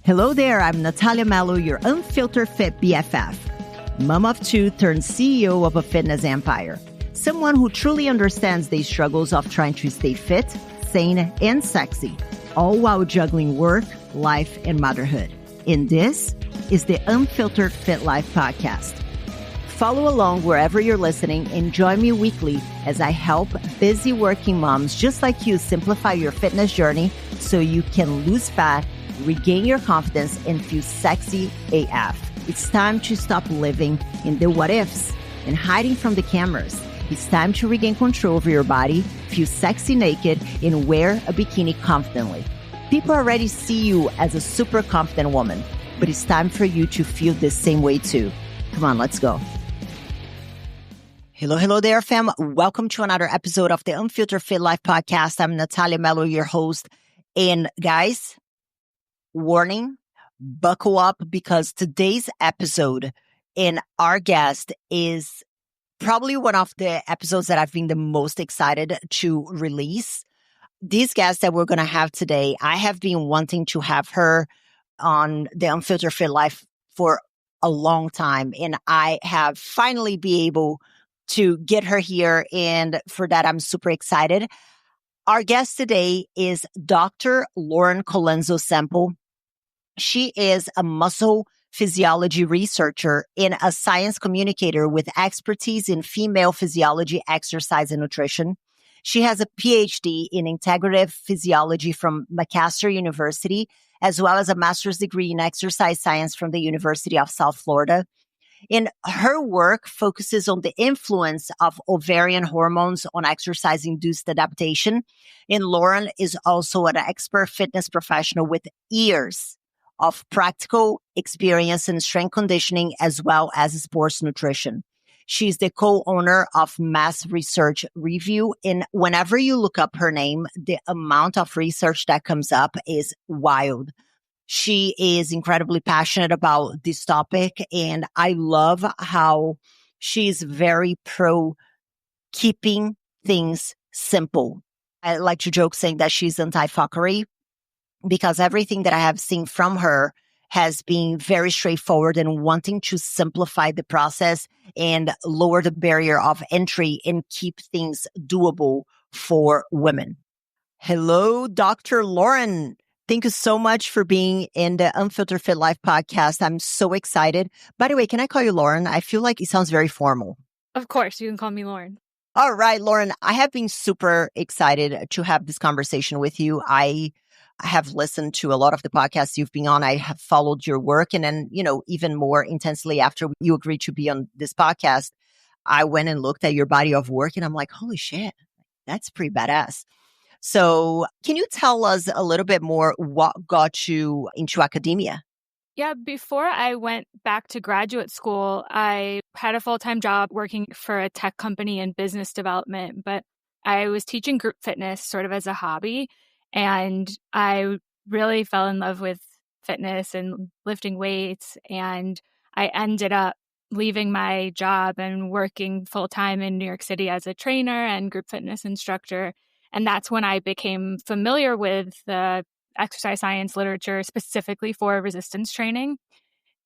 Hello there, I'm Nathalia Melo, your unfiltered fit BFF. Mom of two turned CEO of a fitness empire. Someone who truly understands the struggles of trying to stay fit, sane, and sexy, all while juggling work, life, and motherhood. And this is the Unfiltered Fit Life podcast. Follow along wherever you're listening and join me weekly as I help busy working moms just like you simplify your fitness journey so you can lose fat, regain your confidence, and feel sexy AF. It's time to stop living in the what ifs and hiding from the cameras. It's time to regain control over your body, feel sexy naked, and wear a bikini confidently. People already see you as a super confident woman, but it's time for you to feel the same way too. Come on, let's go. Hello there, fam. Welcome to another episode of the Unfiltered Fit Life podcast. I'm Nathalia Melo, your host. And guys, warning, buckle up because today's episode and our guest is probably one of the episodes that I've been the most excited to release. This guest that we're going to have today, I have been wanting to have her on the Unfiltered Fit Life for a long time, and I have finally been able to get her here, and for that, I'm super excited. Our guest today is Dr. Lauren Colenso-Semple. She is a muscle physiology researcher and a science communicator with expertise in female physiology, exercise, and nutrition. She has a PhD in integrative physiology from Macalester University, as well as a master's degree in exercise science from the University of South Florida. And her work focuses on the influence of ovarian hormones on exercise-induced adaptation. And Lauren is also an expert fitness professional with years of practical experience in strength conditioning as well as sports nutrition. She's the co-owner of Mass Research Review. And whenever you look up her name, the amount of research that comes up is wild. She is incredibly passionate about this topic, and I love how she's very pro keeping things simple. I like to joke saying that she's anti-fuckery because everything that I have seen from her has been very straightforward and wanting to simplify the process and lower the barrier of entry and keep things doable for women. Hello, Dr. Lauren. Thank you so much for being in the Unfiltered Fit Life podcast. I'm so excited. By the way, can I call you Lauren? I feel like it sounds very formal. Of course, you can call me Lauren. All right, Lauren, I have been super excited to have this conversation with you. I have listened to a lot of the podcasts you've been on. I have followed your work. And then, even more intensely after you agreed to be on this podcast, I went and looked at your body of work and I'm like, holy shit, that's pretty badass. So can you tell us a little bit more what got you into academia? Yeah, before I went back to graduate school, I had a full-time job working for a tech company in business development, but I was teaching group fitness sort of as a hobby. And I really fell in love with fitness and lifting weights. And I ended up leaving my job and working full-time in New York City as a trainer and group fitness instructor. And that's when I became familiar with the exercise science literature specifically for resistance training.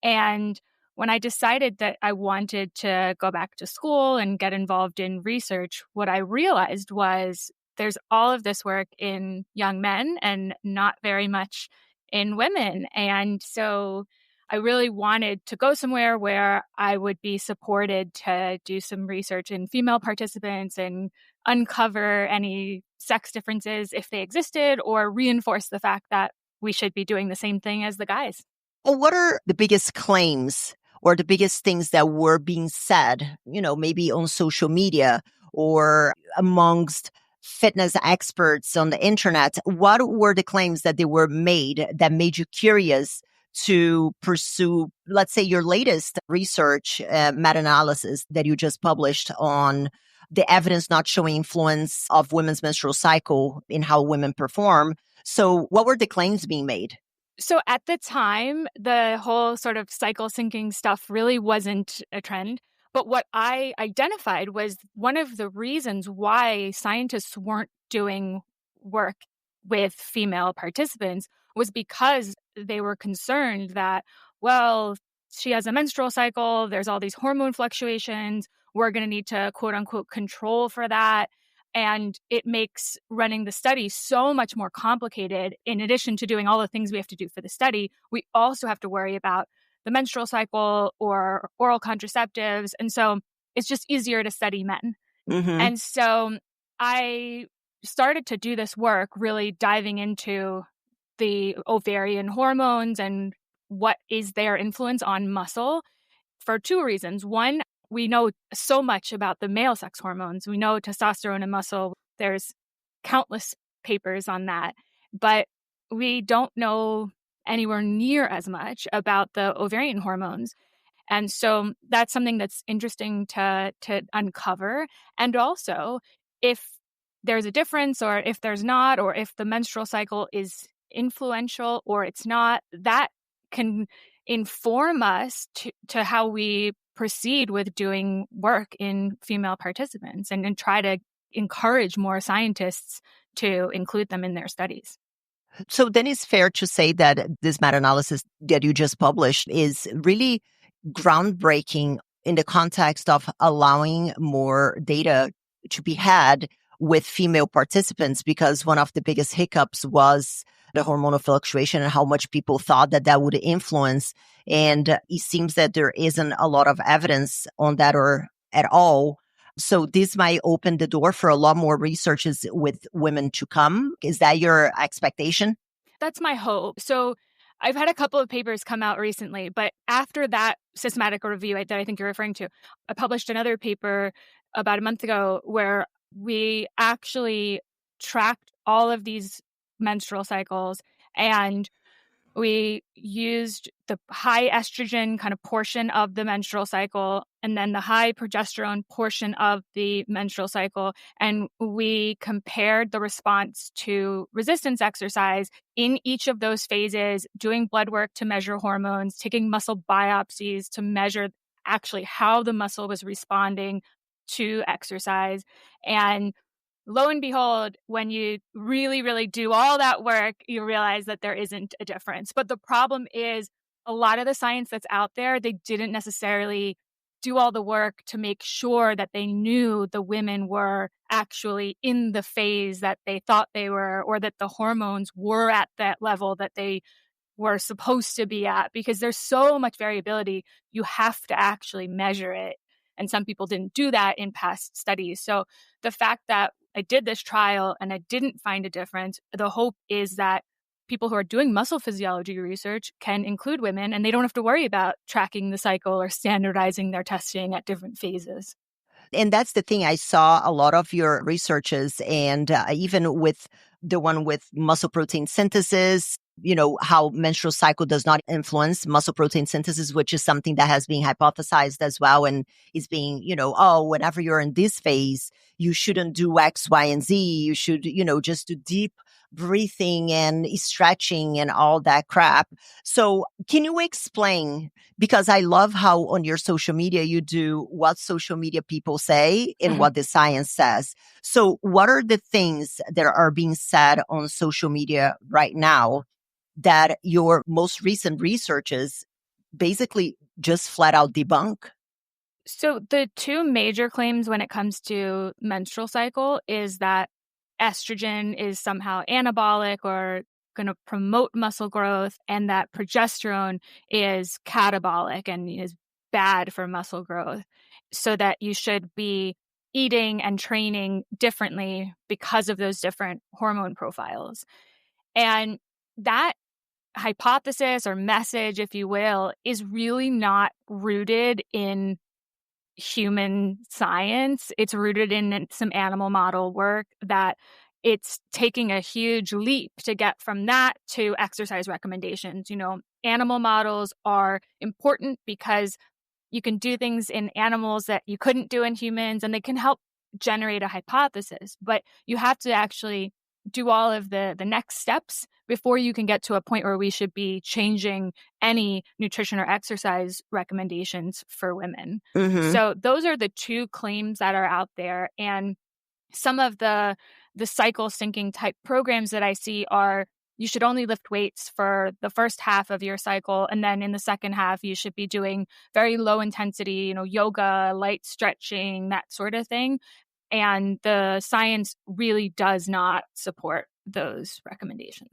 And when I decided that I wanted to go back to school and get involved in research, what I realized was there's all of this work in young men and not very much in women. And so I really wanted to go somewhere where I would be supported to do some research in female participants and uncover any sex differences if they existed or reinforce the fact that we should be doing the same thing as the guys. Well, what are the biggest claims or the biggest things that were being said, maybe on social media or amongst fitness experts on the internet? What were the claims that they were made that made you curious to pursue, let's say, your latest research meta-analysis that you just published on the evidence not showing influence of women's menstrual cycle in how women perform? So what were the claims being made? So at the time, the whole sort of cycle syncing stuff really wasn't a trend. But what I identified was one of the reasons why scientists weren't doing work with female participants was because they were concerned that, well, she has a menstrual cycle, there's all these hormone fluctuations, we're going to need to quote unquote control for that. And it makes running the study so much more complicated. In addition to doing all the things we have to do for the study, we also have to worry about the menstrual cycle or oral contraceptives. And so it's just easier to study men. Mm-hmm. And so I started to do this work, really diving into the ovarian hormones and what is their influence on muscle for two reasons. One, we know so much about the male sex hormones. We know testosterone and muscle. There's countless papers on that, but we don't know anywhere near as much about the ovarian hormones. And so that's something that's interesting to uncover. And also, if there's a difference or if there's not, or if the menstrual cycle is influential or it's not, that can inform us to how we proceed with doing work in female participants and try to encourage more scientists to include them in their studies. So then it's fair to say that this meta-analysis that you just published is really groundbreaking in the context of allowing more data to be had with female participants, because one of the biggest hiccups was the hormonal fluctuation and how much people thought that that would influence. And it seems that there isn't a lot of evidence on that or at all. So this might open the door for a lot more researches with women to come. Is that your expectation? That's my hope. So I've had a couple of papers come out recently, but after that systematic review that I think you're referring to, I published another paper about a month ago where we actually tracked all of these menstrual cycles and we used the high estrogen kind of portion of the menstrual cycle and then the high progesterone portion of the menstrual cycle. And we compared the response to resistance exercise in each of those phases, doing blood work to measure hormones, taking muscle biopsies to measure actually how the muscle was responding to exercise. And lo and behold, when you really, really do all that work, you realize that there isn't a difference. But the problem is a lot of the science that's out there, they didn't necessarily do all the work to make sure that they knew the women were actually in the phase that they thought they were, or that the hormones were at that level that they were supposed to be at, because there's so much variability. You have to actually measure it. And some people didn't do that in past studies. So the fact that I did this trial and I didn't find a difference, the hope is that people who are doing muscle physiology research can include women and they don't have to worry about tracking the cycle or standardizing their testing at different phases. And that's the thing. I saw a lot of your researches, and even with the one with muscle protein synthesis, how menstrual cycle does not influence muscle protein synthesis, which is something that has been hypothesized as well. And is being, whenever you're in this phase, you shouldn't do X, Y, and Z. You should, just do deep breathing and stretching and all that crap. So can you explain, because I love how on your social media you do what social media people say and what the science says. So what are the things that are being said on social media right now that your most recent researches basically just flat out debunk? So the two major claims when it comes to menstrual cycle is that estrogen is somehow anabolic or going to promote muscle growth, and that progesterone is catabolic and is bad for muscle growth, so that you should be eating and training differently because of those different hormone profiles. And that hypothesis or message, if you will, is really not rooted in human science. It's rooted in some animal model work that it's taking a huge leap to get from that to exercise recommendations. Animal models are important because you can do things in animals that you couldn't do in humans, and they can help generate a hypothesis. But you have to actually do all of the next steps before you can get to a point where we should be changing any nutrition or exercise recommendations for women. Mm-hmm. So those are the two claims that are out there. And some of the the cycle syncing type programs that I see are you should only lift weights for the first half of your cycle. And then in the second half, you should be doing very low intensity, yoga, light stretching, that sort of thing. And the science really does not support those recommendations.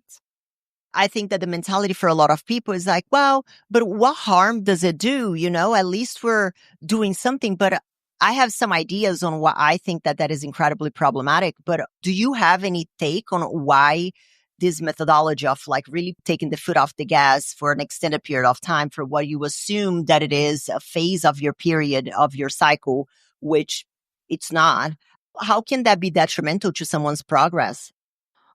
I think that the mentality for a lot of people is like, well, but what harm does it do? At least we're doing something. But I have some ideas on why I think that is incredibly problematic. But do you have any take on why this methodology of like really taking the foot off the gas for an extended period of time for what you assume that it is a phase of your period of your cycle, which it's not? How can that be detrimental to someone's progress?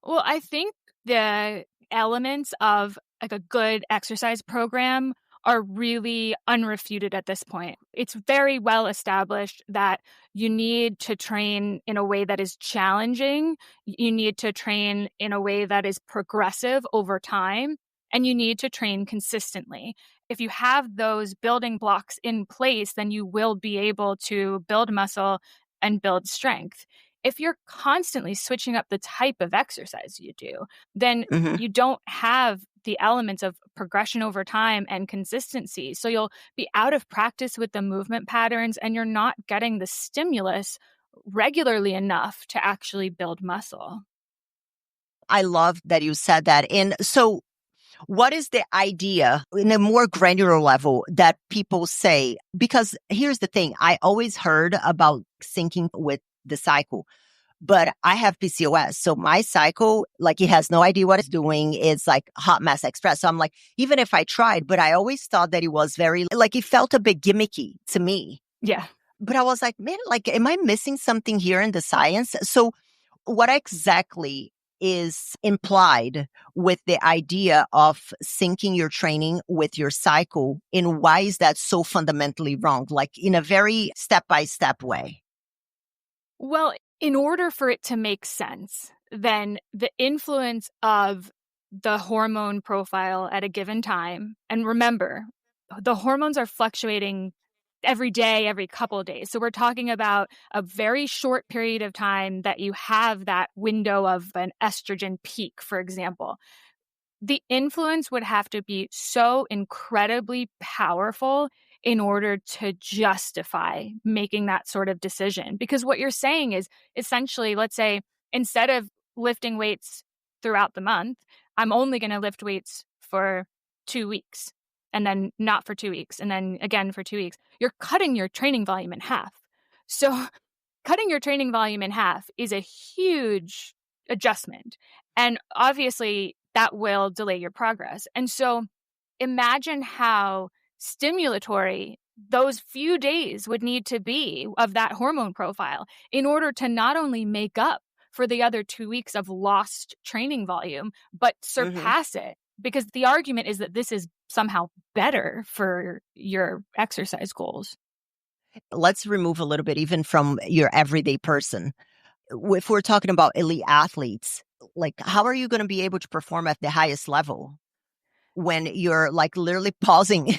Well, I think the elements of like a good exercise program are really unrefuted at this point. It's very well established that you need to train in a way that is challenging. You need to train in a way that is progressive over time, and you need to train consistently. If you have those building blocks in place, then you will be able to build muscle and build strength. If you're constantly switching up the type of exercise you do, then you don't have the elements of progression over time and consistency. So you'll be out of practice with the movement patterns, and you're not getting the stimulus regularly enough to actually build muscle. I love that you said that. And so what is the idea in a more granular level that people say? Because here's the thing. I always heard about syncing with the cycle, but I have PCOS. So my cycle, like it has no idea what it's doing. It's like hot mess express. So I'm like, even if I tried, but I always thought that it was very, like it felt a bit gimmicky to me. Yeah. But I was like, man, like, am I missing something here in the science? So what exactly is implied with the idea of syncing your training with your cycle, and why is that so fundamentally wrong? Like in a very step-by-step way. Well, in order for it to make sense, then the influence of the hormone profile at a given time, and remember, the hormones are fluctuating every day, every couple of days. So we're talking about a very short period of time that you have that window of an estrogen peak, for example. The influence would have to be so incredibly powerful in order to justify making that sort of decision. Because what you're saying is essentially, let's say, instead of lifting weights throughout the month, I'm only going to lift weights for 2 weeks, and then not for 2 weeks, and then again for 2 weeks. You're cutting your training volume in half. So cutting your training volume in half is a huge adjustment. And obviously, that will delay your progress. And so imagine how stimulatory those few days would need to be of that hormone profile in order to not only make up for the other 2 weeks of lost training volume, but surpass it. Because the argument is that this is somehow better for your exercise goals. Let's remove a little bit even from your everyday person. If we're talking about elite athletes, like how are you going to be able to perform at the highest level when you're like literally pausing?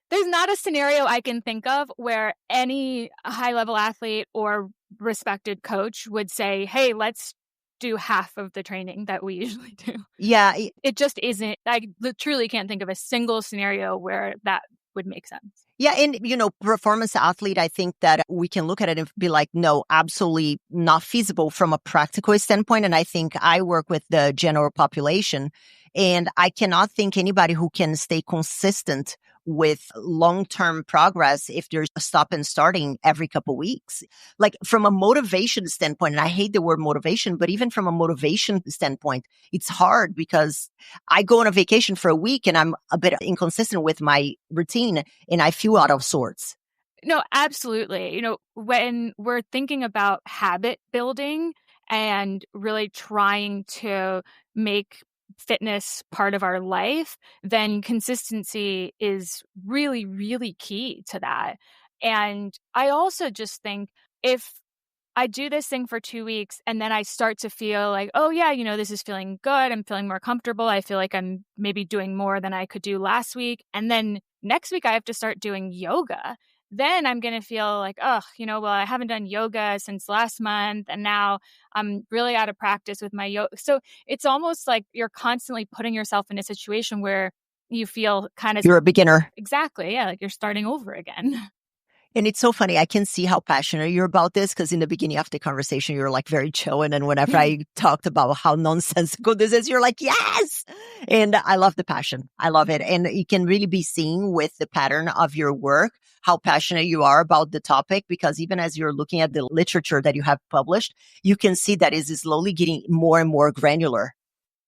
There's not a scenario I can think of where any high-level athlete or respected coach would say, hey, let's do half of the training that we usually do. Yeah. It just isn't. I truly can't think of a single scenario where that would make sense. Yeah. And, performance athlete, I think that we can look at it and be like, no, absolutely not feasible from a practical standpoint. And I think I work with the general population, and I cannot think anybody who can stay consistent with long-term progress if they're stop and starting every couple of weeks. Like from a motivation standpoint, and I hate the word motivation, but even from a motivation standpoint, it's hard because I go on a vacation for a week and I'm a bit inconsistent with my routine and I feel out of sorts. No, absolutely. When we're thinking about habit building and really trying to make fitness part of our life, then consistency is really, really key to that. And I also just think if I do this thing for 2 weeks and then I start to feel like, oh yeah, this is feeling good. I'm feeling more comfortable. I feel like I'm maybe doing more than I could do last week. And then next week I have to start doing yoga. then I'm going to feel like, oh, well, I haven't done yoga since last month. And now I'm really out of practice with my yoga. So it's almost like you're constantly putting yourself in a situation where you feel kind of You're a beginner. exactly. Yeah. Like you're starting over again. And it's so funny. I can see how passionate you're about this because in the beginning of the conversation, you're like very chill. And then whenever I talked about how nonsensical this is, you're like, yes. And I love the passion. I love it. And you can really be seen with the pattern of your work, how passionate you are about the topic, because even as you're looking at the literature that you have published, you can see that is slowly getting more and more granular.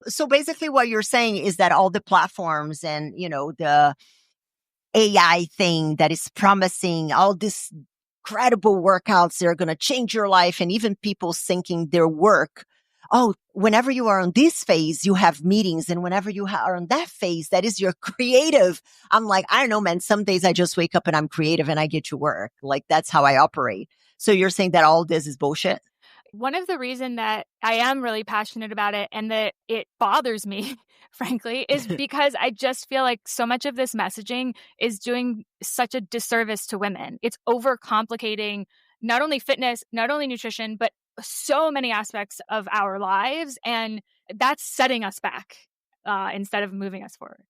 So basically what you're saying is that all the platforms and, the AI thing that is promising all these incredible workouts that are going to change your life, and even people thinking their work. Oh, whenever you are on this phase, you have meetings. And whenever you are on that phase, that is your creative. I'm like, I don't know, man. Some days I just wake up and I'm creative and I get to work. Like that's how I operate. So you're saying that all this is bullshit? One of the reasons that I am really passionate about it and that it bothers me, frankly, is because I just feel like so much of this messaging is doing such a disservice to women. It's overcomplicating not only fitness, not only nutrition, but so many aspects of our lives. And that's setting us back instead of moving us forward.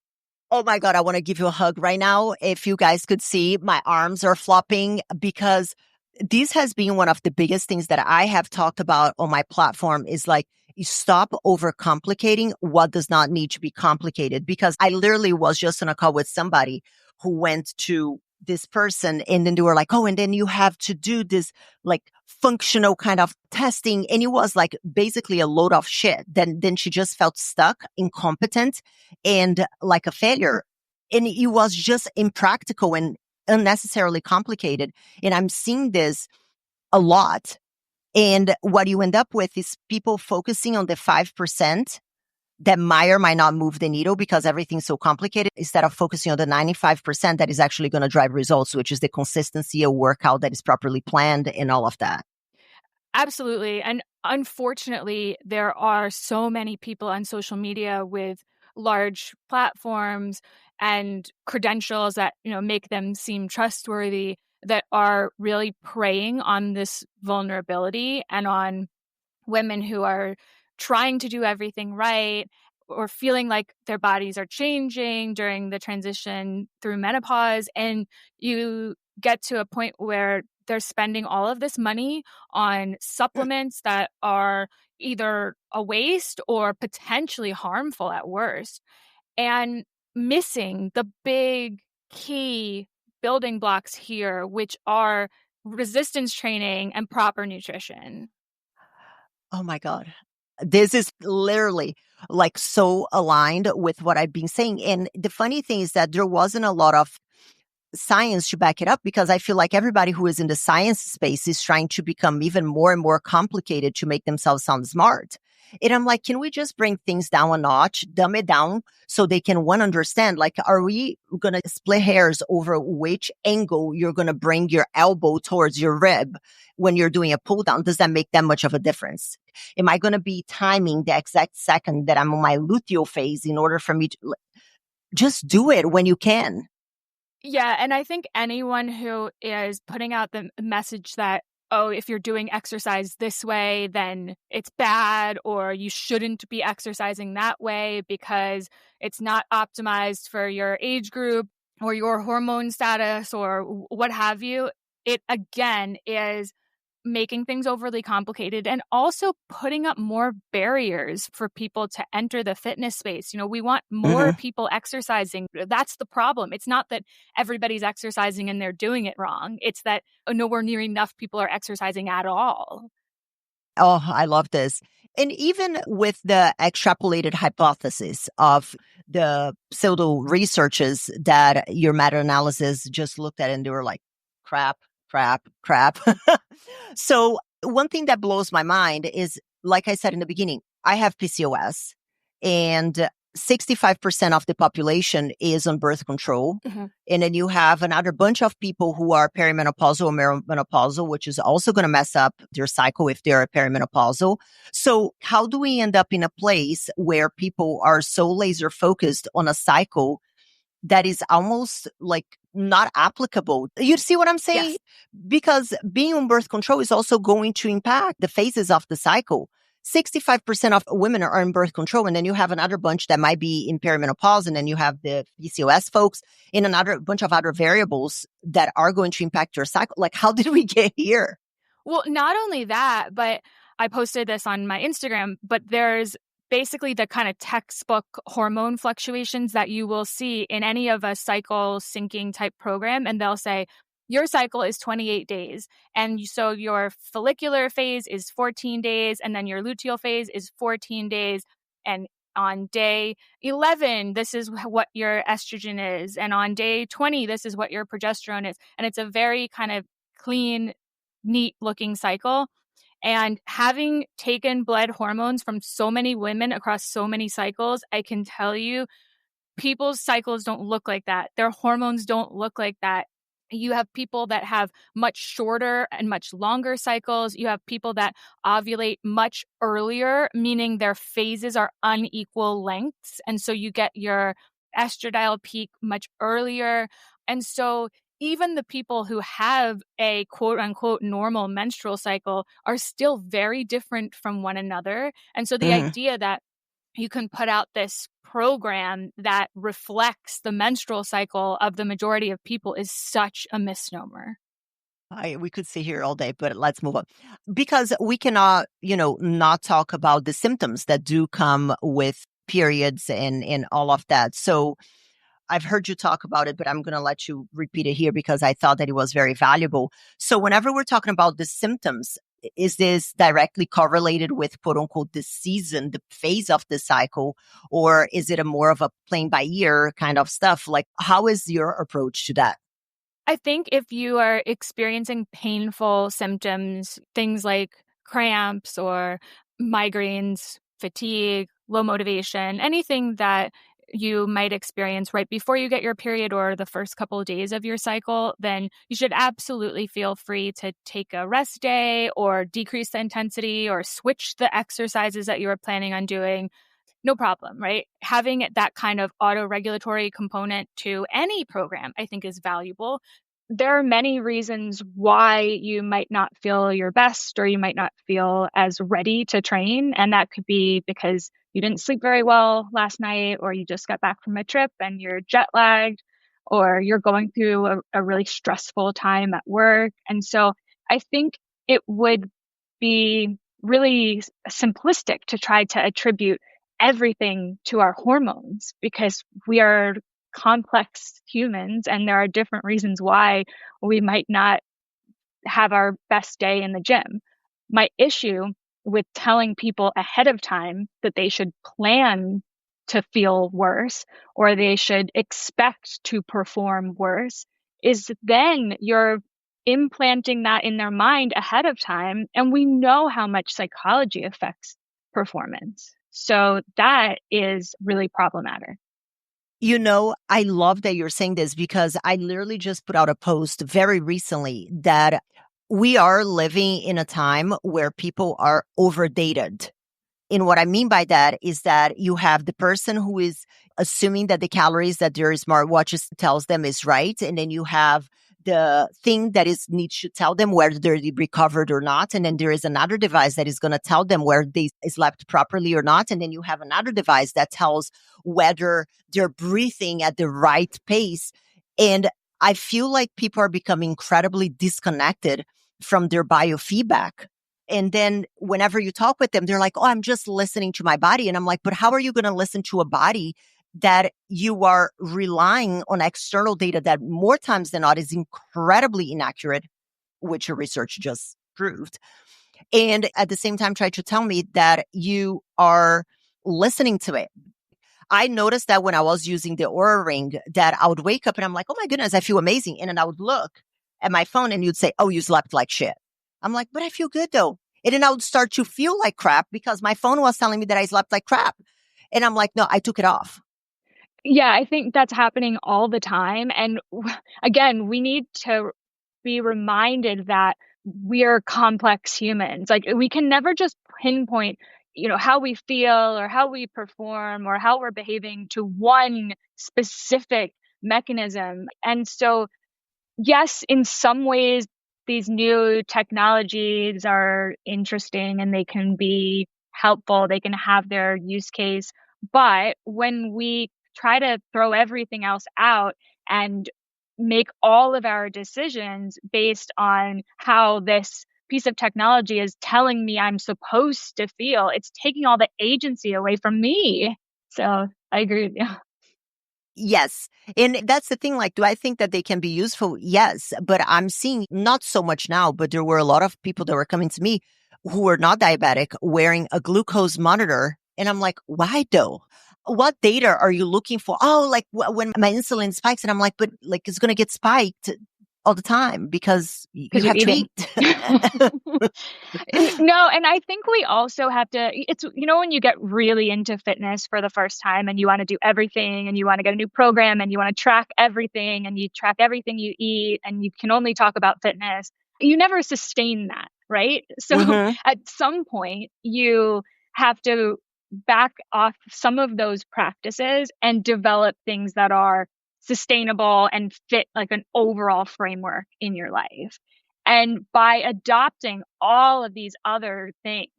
Oh my God, I want to give you a hug right now. If you guys could see, my arms are flopping because this has been one of the biggest things that I have talked about on my platform is like, you stop overcomplicating what does not need to be complicated. Because I literally was just on a call with somebody who went to this person and then they were like, oh, and then you have to do this like functional kind of testing. And it was like basically a load of shit. Then she just felt stuck, incompetent, and like a failure. And it was just impractical and unnecessarily complicated. And I'm seeing this a lot. And what you end up with is people focusing on the 5% that might or might not move the needle because everything's so complicated instead of focusing on the 95% that is actually going to drive results, which is the consistency of workout that is properly planned and all of that. Absolutely. And unfortunately, there are so many people on social media with large platforms and credentials that, make them seem trustworthy that are really preying on this vulnerability and on women who are trying to do everything right or feeling like their bodies are changing during the transition through menopause. And you get to a point where they're spending all of this money on supplements that are either a waste or potentially harmful at worst, and missing the big key building blocks here, which are resistance training and proper nutrition. Oh my God. This is literally like so aligned with what I've been saying. And the funny thing is that there wasn't a lot of science to back it up because I feel like everybody who is in the science space is trying to become even more and more complicated to make themselves sound smart. And I'm like, can we just bring things down a notch, dumb it down so they can understand, like, are we going to split hairs over which angle you're going to bring your elbow towards your rib when you're doing a pull down? Does that make that much of a difference? Am I going to be timing the exact second that I'm on my luteal phase in order for me to just do it when you can? Yeah. And I think anyone who is putting out the message that, oh, if you're doing exercise this way, then it's bad, or you shouldn't be exercising that way because it's not optimized for your age group or your hormone status or what have you, it again is making things overly complicated and also putting up more barriers for people to enter the fitness space. We want more people exercising. That's the problem. It's not that everybody's exercising and they're doing it wrong. It's that nowhere near enough people are exercising at all. Oh, I love this. And even with the extrapolated hypothesis of the pseudo researches that your meta-analysis just looked at and they were like, crap, crap, crap. So one thing that blows my mind is, like I said in the beginning, I have PCOS and 65% of the population is on birth control. And then you have another bunch of people who are perimenopausal or menopausal, which is also going to mess up their cycle if they're perimenopausal. So how do we end up in a place where people are so laser focused on a cycle that is almost like not applicable. You see what I'm saying? Yes. Because being on birth control is also going to impact the phases of the cycle. 65% of women are on birth control. And then you have another bunch that might be in perimenopause. And then you have the PCOS folks and another bunch of other variables that are going to impact your cycle. Like, how did we get here? Well, not only that, but I posted this on my Instagram, but there's basically the kind of textbook hormone fluctuations that you will see in any of a cycle syncing type program. And they'll say, your cycle is 28 days. And so your follicular phase is 14 days. And then your luteal phase is 14 days. And on day 11, this is what your estrogen is. And on day 20, this is what your progesterone is. And it's a very kind of clean, neat looking cycle. And having taken blood hormones from so many women across so many cycles, I can tell you people's cycles don't look like that. Their hormones don't look like that. You have people that have much shorter and much longer cycles. You have people that ovulate much earlier, meaning their phases are unequal lengths. And so you get your estradiol peak much earlier. And so even the people who have a quote unquote normal menstrual cycle are still very different from one another. And so the idea that you can put out this program that reflects the menstrual cycle of the majority of people is such a misnomer. We could sit here all day, but let's move on. Because we cannot, not talk about the symptoms that do come with periods and all of that. So I've heard you talk about it, but I'm going to let you repeat it here because I thought that it was very valuable. So whenever we're talking about the symptoms, is this directly correlated with quote unquote the season, the phase of the cycle, or is it a more of a playing by ear kind of stuff? Like, how is your approach to that? I think if you are experiencing painful symptoms, things like cramps or migraines, fatigue, low motivation, anything that you might experience right before you get your period or the first couple of days of your cycle, then you should absolutely feel free to take a rest day or decrease the intensity or switch the exercises that you were planning on doing. No problem, right? Having that kind of auto-regulatory component to any program, I think, is valuable. There are many reasons why you might not feel your best or you might not feel as ready to train. And that could be because you didn't sleep very well last night, or you just got back from a trip and you're jet lagged, or you're going through a really stressful time at work. And so I think it would be really simplistic to try to attribute everything to our hormones because we are complex humans and there are different reasons why we might not have our best day in the gym. My issue with telling people ahead of time that they should plan to feel worse or they should expect to perform worse is then you're implanting that in their mind ahead of time. And we know how much psychology affects performance. So that is really problematic. I love that you're saying this because I literally just put out a post very recently that we are living in a time where people are overdated. And what I mean by that is that you have the person who is assuming that the calories that their smartwatches tells them is right. And then you have the thing that needs to tell them whether they're recovered or not. And then there is another device that is going to tell them whether they slept properly or not. And then you have another device that tells whether they're breathing at the right pace. And I feel like people are becoming incredibly disconnected from their biofeedback. And then whenever you talk with them, they're like, oh, I'm just listening to my body. And I'm like, but how are you going to listen to a body that you are relying on external data that more times than not is incredibly inaccurate, which your research just proved. And at the same time, try to tell me that you are listening to it. I noticed that when I was using the Aura Ring that I would wake up and I'm like, oh my goodness, I feel amazing. And then I would look at my phone and you'd say, oh, you slept like shit. I'm like, but I feel good though. And then I would start to feel like crap because my phone was telling me that I slept like crap. And I'm like, no, I took it off. Yeah, I think that's happening all the time. And again, we need to be reminded that we're complex humans. Like we can never just pinpoint, how we feel or how we perform or how we're behaving to one specific mechanism. And so, yes, in some ways, these new technologies are interesting and they can be helpful. They can have their use case. But when we try to throw everything else out and make all of our decisions based on how this piece of technology is telling me I'm supposed to feel, it's taking all the agency away from me. So I agree with you. Yes. And that's the thing. Like, do I think that they can be useful? Yes. But I'm seeing not so much now, but there were a lot of people that were coming to me who were not diabetic wearing a glucose monitor. And I'm like, why though? What data are you looking for? Oh, like when my insulin spikes, and I'm like, but like it's going to get spiked all the time because you You're have to eating. eat. No, and I think we also have to, it's, when you get really into fitness for the first time and you want to do everything and you want to get a new program and you want to track everything and you track everything you eat and you can only talk about fitness, you never sustain that, right? So Mm-hmm. at some point, you have to back off some of those practices and develop things that are sustainable and fit like an overall framework in your life. And by adopting all of these other things,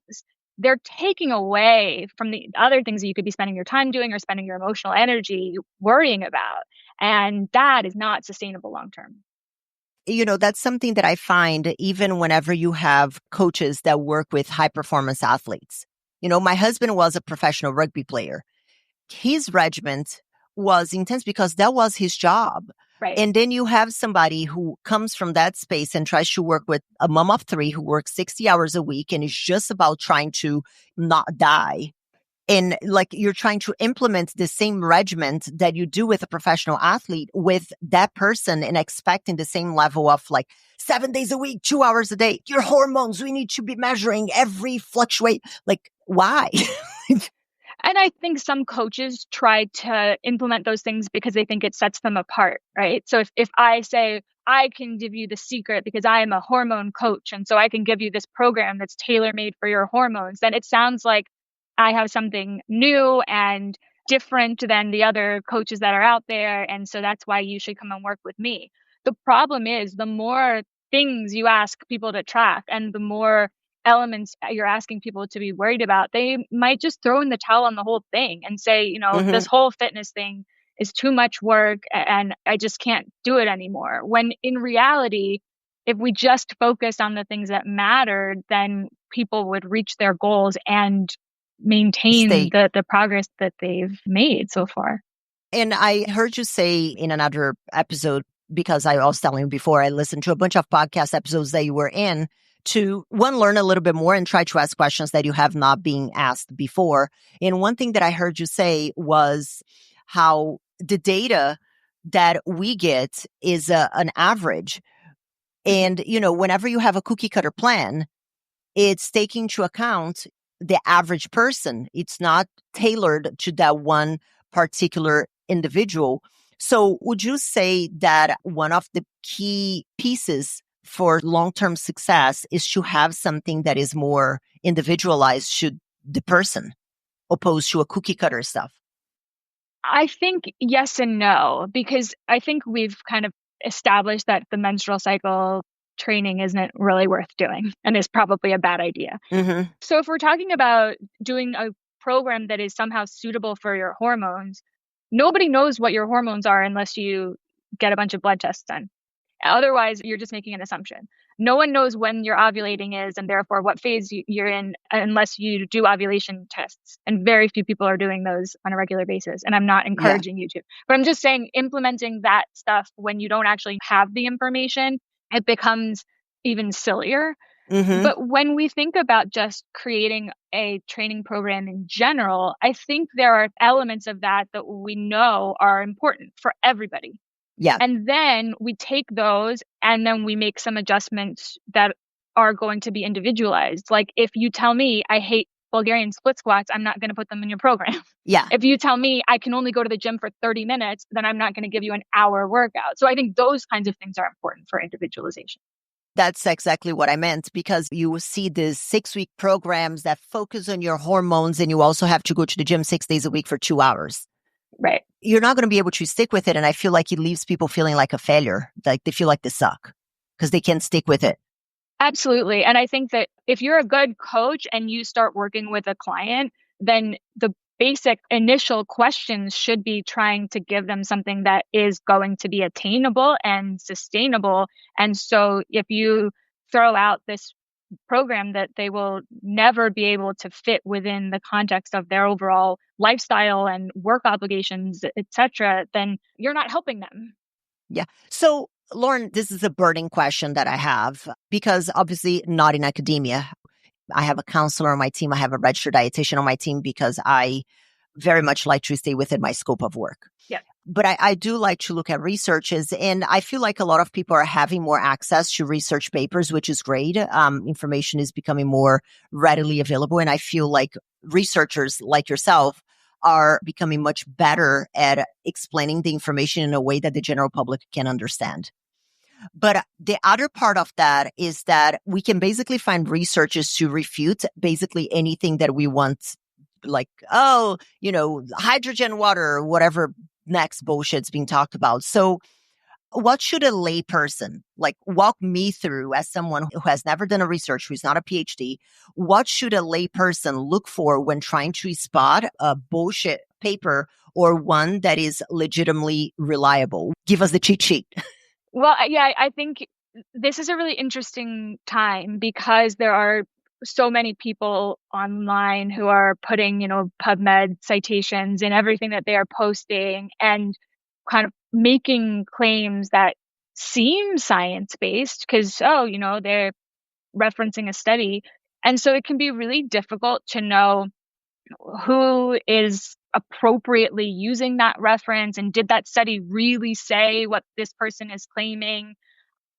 they're taking away from the other things that you could be spending your time doing or spending your emotional energy worrying about. And that is not sustainable long term. That's something that I find even whenever you have coaches that work with high performance athletes. My husband was a professional rugby player. His regiment was intense because that was his job. Right. And then you have somebody who comes from that space and tries to work with a mom of three who works 60 hours a week and is just about trying to not die. And like you're trying to implement the same regimen that you do with a professional athlete with that person and expecting the same level of like 7 days a week, 2 hours a day. Your hormones, we need to be measuring every fluctuate. Like, why? And I think some coaches try to implement those things because they think it sets them apart, right? So if I say, I can give you the secret because I am a hormone coach, and so I can give you this program that's tailor-made for your hormones, then it sounds like I have something new and different than the other coaches that are out there. And so that's why you should come and work with me. The problem is the more things you ask people to track and the more elements you're asking people to be worried about, they might just throw in the towel on the whole thing and say, this whole fitness thing is too much work and I just can't do it anymore. When in reality, if we just focused on the things that mattered, then people would reach their goals and maintain the progress that they've made so far. And I heard you say in another episode, because I was telling you before, I listened to a bunch of podcast episodes that you were in to, one, learn a little bit more and try to ask questions that you have not been asked before. And one thing that I heard you say was how the data that we get is an average. And, whenever you have a cookie cutter plan, it's taking into account the average person. It's not tailored to that one particular individual. So would you say that one of the key pieces for long-term success is to have something that is more individualized to the person opposed to a cookie cutter stuff? I think yes and no, because I think we've kind of established that the menstrual cycle training isn't really worth doing and is probably a bad idea. Mm-hmm. So if we're talking about doing a program that is somehow suitable for your hormones, nobody knows what your hormones are unless you get a bunch of blood tests done. Otherwise, you're just making an assumption. No one knows when your ovulating is and therefore what phase you're in unless you do ovulation tests. And very few people are doing those on a regular basis. And I'm not encouraging you to. But I'm just saying implementing that stuff when you don't actually have the information, it becomes even sillier. Mm-hmm. But when we think about just creating a training program in general, I think there are elements of that we know are important for everybody. Yeah. And then we take those and then we make some adjustments that are going to be individualized. Like if you tell me I hate Bulgarian split squats, I'm not going to put them in your program. Yeah. If you tell me I can only go to the gym for 30 minutes, then I'm not going to give you an hour workout. So I think those kinds of things are important for individualization. That's exactly what I meant, because you see these 6-week programs that focus on your hormones and you also have to go to the gym 6 days a week for 2 hours. Right. you're not going to be able to stick with it. And I feel like it leaves people feeling like a failure, like they feel like they suck because they can't stick with it. Absolutely. And I think that if you're a good coach and you start working with a client, then the basic initial questions should be trying to give them something that is going to be attainable and sustainable. And so if you throw out this program that they will never be able to fit within the context of their overall lifestyle and work obligations, etc., then you're not helping them. Yeah. So, Lauren, this is a burning question that I have because obviously not in academia. I have a counselor on my team. I have a registered dietitian on my team because I very much like to stay within my scope of work. Yeah. But I do like to look at researches, and I feel like a lot of people are having more access to research papers, which is great. Information is becoming more readily available. And I feel like researchers like yourself are becoming much better at explaining the information in a way that the general public can understand. But the other part of that is that we can basically find researchers to refute basically anything that we want, like, oh, hydrogen, water, whatever next bullshit's being talked about. So what should a layperson, like, walk me through as someone who has never done a research, who's not a PhD, what should a layperson look for when trying to spot a bullshit paper or one that is legitimately reliable? Give us the cheat sheet. Well, yeah, I think this is a really interesting time because there are so many people online who are putting, PubMed citations in everything that they are posting and kind of making claims that seem science-based because, they're referencing a study. And so it can be really difficult to know who is appropriately using that reference and did that study really say what this person is claiming.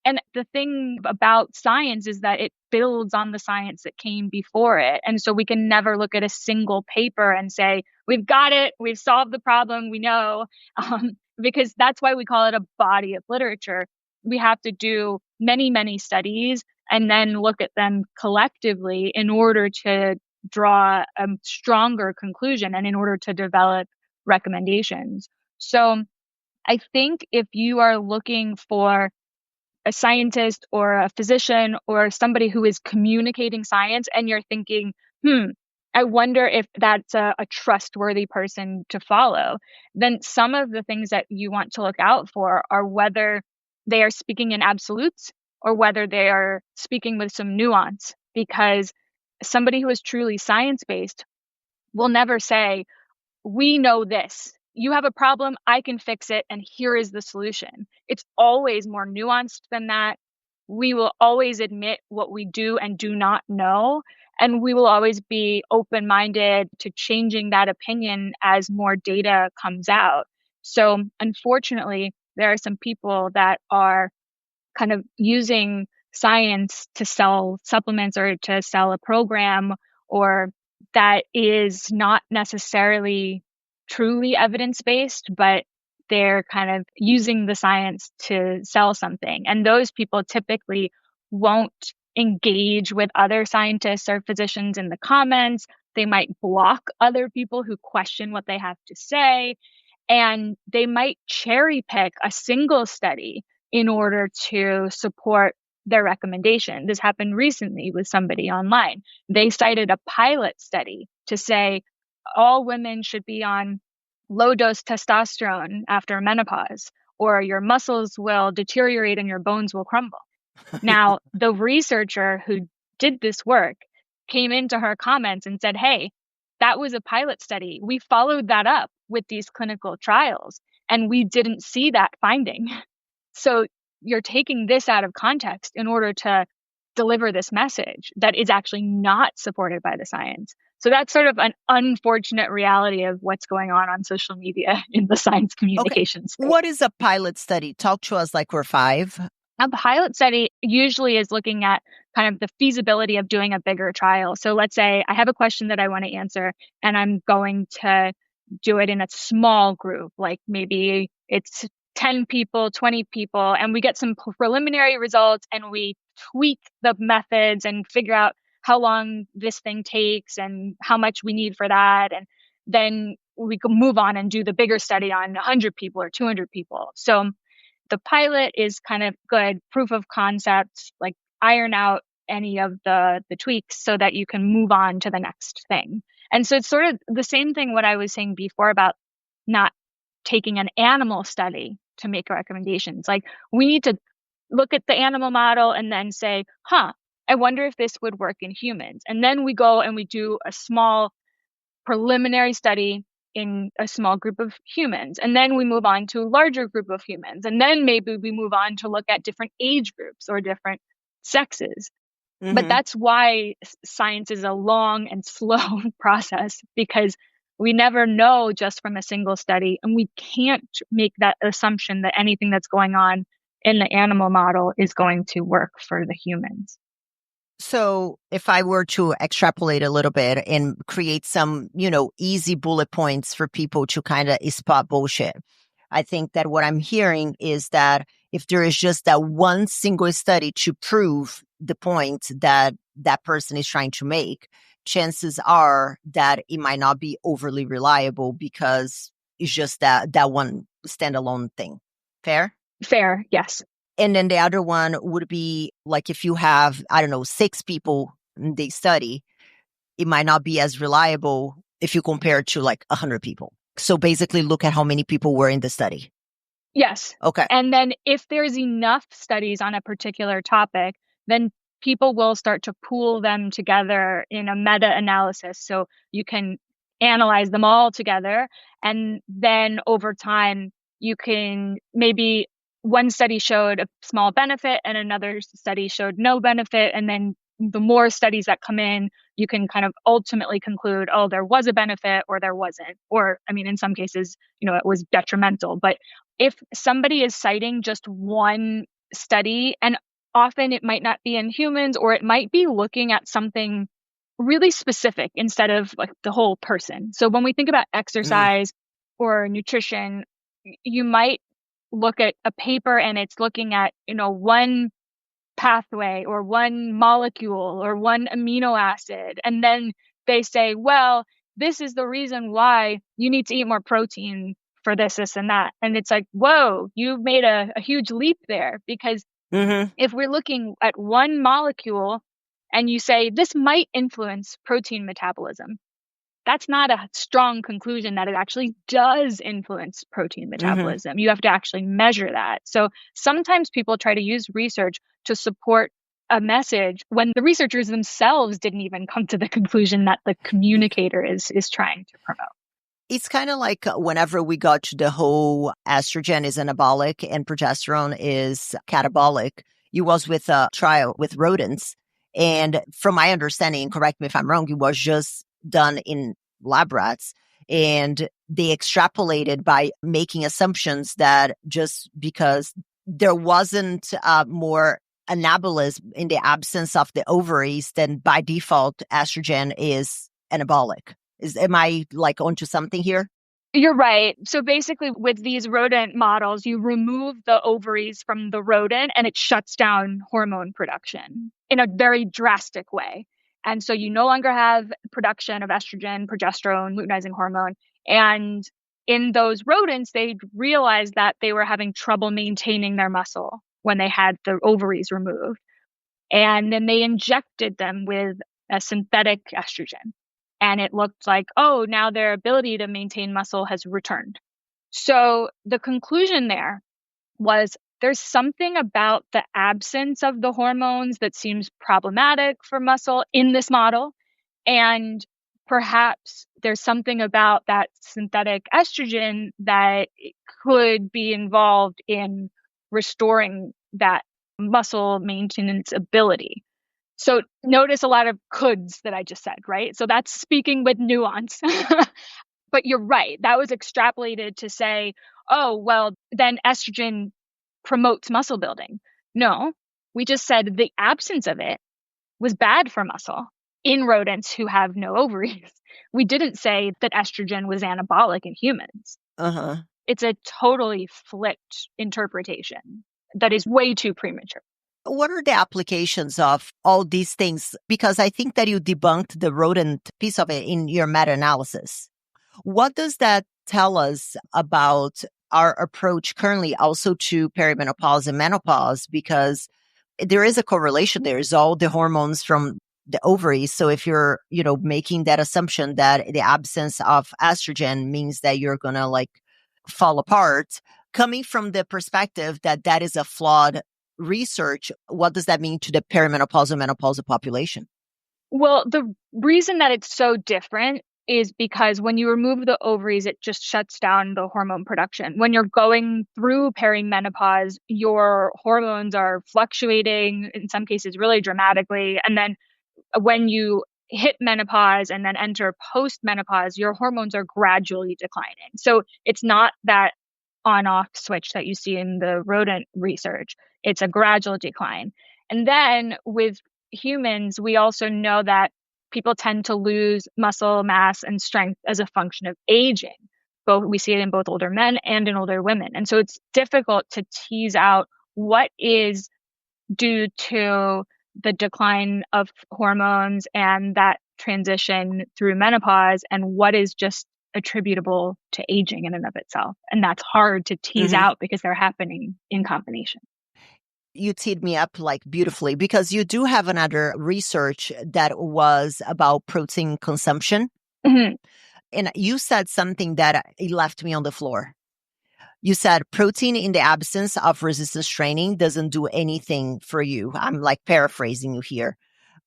And the thing about science is that it builds on the science that came before it. And so we can never look at a single paper and say, we've got it, we've solved the problem, we know, because that's why we call it a body of literature. We have to do many, many studies and then look at them collectively in order to draw a stronger conclusion and in order to develop recommendations. So I think if you are looking for a scientist or a physician or somebody who is communicating science and you're thinking, I wonder if that's a trustworthy person to follow, then some of the things that you want to look out for are whether they are speaking in absolutes or whether they are speaking with some nuance, because somebody who is truly science-based will never say, we know this. You have a problem, I can fix it, and here is the solution. It's always more nuanced than that. We will always admit what we do and do not know, and we will always be open-minded to changing that opinion as more data comes out. So, unfortunately, there are some people that are kind of using science to sell supplements or to sell a program, or that is not necessarily truly evidence-based, but they're kind of using the science to sell something. And those people typically won't engage with other scientists or physicians in the comments. They might block other people who question what they have to say. And they might cherry pick a single study in order to support their recommendation. This happened recently with somebody online. They cited a pilot study to say all women should be on low dose testosterone after menopause, or your muscles will deteriorate and your bones will crumble. Now, the researcher who did this work came into her comments and said, hey, that was a pilot study. We followed that up with these clinical trials, and we didn't see that finding. So you're taking this out of context in order to deliver this message that is actually not supported by the science. So that's sort of an unfortunate reality of what's going on social media in the science communication space. What is a pilot study? Talk to us like we're five. A pilot study usually is looking at kind of the feasibility of doing a bigger trial. So let's say I have a question that I want to answer and I'm going to do it in a small group, like maybe it's 10 people, 20 people, and we get some preliminary results and we tweak the methods and figure out how long this thing takes and how much we need for that. And then we can move on and do the bigger study on 100 people or 200 people. So the pilot is kind of good proof of concept, like iron out any of the tweaks so that you can move on to the next thing. And so it's sort of the same thing what I was saying before about not taking an animal study to make recommendations. Like we need to look at the animal model and then say, I wonder if this would work in humans. And then we go and we do a small preliminary study in a small group of humans. And then we move on to a larger group of humans. And then maybe we move on to look at different age groups or different sexes. Mm-hmm. But that's why science is a long and slow process, because we never know just from a single study. And we can't make that assumption that anything that's going on in the animal model is going to work for the humans. So if I were to extrapolate a little bit and create some, easy bullet points for people to kind of spot bullshit, I think that what I'm hearing is that if there is just that one single study to prove the point that that person is trying to make, chances are that it might not be overly reliable because it's just that one standalone thing. Fair? Fair, yes. And then the other one would be like if you have, 6 people they study, it might not be as reliable if you compare it to like 100 people. So basically look at how many people were in the study. Yes. Okay. And then if there's enough studies on a particular topic, then people will start to pool them together in a meta-analysis. So you can analyze them all together. And then over time, you can maybe one study showed a small benefit and another study showed no benefit. And then the more studies that come in, you can kind of ultimately conclude, oh, there was a benefit or there wasn't. Or, in some cases, it was detrimental. But if somebody is citing just one study, and often it might not be in humans, or it might be looking at something really specific instead of like the whole person. So when we think about exercise or nutrition, you might look at a paper and it's looking at, one pathway or one molecule or one amino acid. And then they say, well, this is the reason why you need to eat more protein for this, and that. And it's like, whoa, you made a huge leap there, because if we're looking at one molecule and you say this might influence protein metabolism, that's not a strong conclusion that it actually does influence protein metabolism. You have to actually measure that. So sometimes people try to use research to support a message when the researchers themselves didn't even come to the conclusion that the communicator is trying to promote. It's kind of like whenever we got to the whole estrogen is anabolic and progesterone is catabolic, it was with a trial with rodents. And from my understanding, correct me if I'm wrong, it was just done in lab rats. And they extrapolated by making assumptions that just because there wasn't more anabolism in the absence of the ovaries, then by default, estrogen is anabolic. Am I like onto something here? You're right. So basically with these rodent models, you remove the ovaries from the rodent and it shuts down hormone production in a very drastic way. And so you no longer have production of estrogen, progesterone, luteinizing hormone. And in those rodents, they realized that they were having trouble maintaining their muscle when they had the ovaries removed. And then they injected them with a synthetic estrogen. And it looked like, oh, now their ability to maintain muscle has returned. So the conclusion there was there's something about the absence of the hormones that seems problematic for muscle in this model. And perhaps there's something about that synthetic estrogen that could be involved in restoring that muscle maintenance ability. So notice a lot of coulds that I just said, right? So that's speaking with nuance. But you're right. That was extrapolated to say, oh, well, then estrogen promotes muscle building. No, we just said the absence of it was bad for muscle in rodents who have no ovaries. We didn't say that estrogen was anabolic in humans. It's a totally flipped interpretation that is way too premature. What are the applications of all these things? Because I think that you debunked the rodent piece of it in your meta-analysis. What does that tell us about our approach currently also to perimenopause and menopause? Because there is a correlation. There's all the hormones from the ovaries. So if you're, making that assumption that the absence of estrogen means that you're going to like fall apart, coming from the perspective that that is a flawed research, what does that mean to the perimenopausal menopausal population? Well, the reason that it's so different is because when you remove the ovaries, it just shuts down the hormone production. When you're going through perimenopause, your hormones are fluctuating, in some cases really dramatically. And then when you hit menopause and then enter post-menopause, your hormones are gradually declining. So it's not that on-off switch that you see in the rodent research. It's a gradual decline. And then with humans, we also know that people tend to lose muscle mass and strength as a function of aging. Both we see it in both older men and in older women. And so it's difficult to tease out what is due to the decline of hormones and that transition through menopause and what is just attributable to aging in and of itself. And that's hard to tease out because they're happening in combination. You teed me up like beautifully because you do have another research that was about protein consumption. Mm-hmm. And you said something that left me on the floor. You said protein in the absence of resistance training doesn't do anything for you. I'm like paraphrasing you here.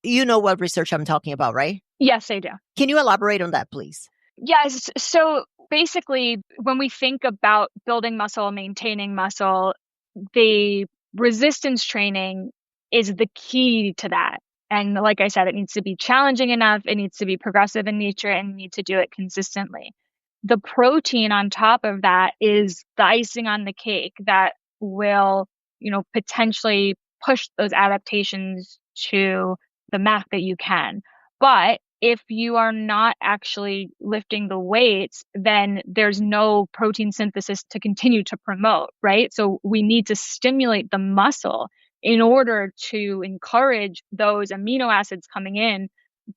You know what research I'm talking about, right? Yes, I do. Can you elaborate on that, please? Yes. So basically, when we think about building muscle, maintaining muscle, the resistance training is the key to that. And like I said, it needs to be challenging enough, it needs to be progressive in nature, and you need to do it consistently. The protein on top of that is the icing on the cake that will, potentially push those adaptations to the max that you can. But if you are not actually lifting the weights, then there's no protein synthesis to continue to promote, right? So we need to stimulate the muscle in order to encourage those amino acids coming in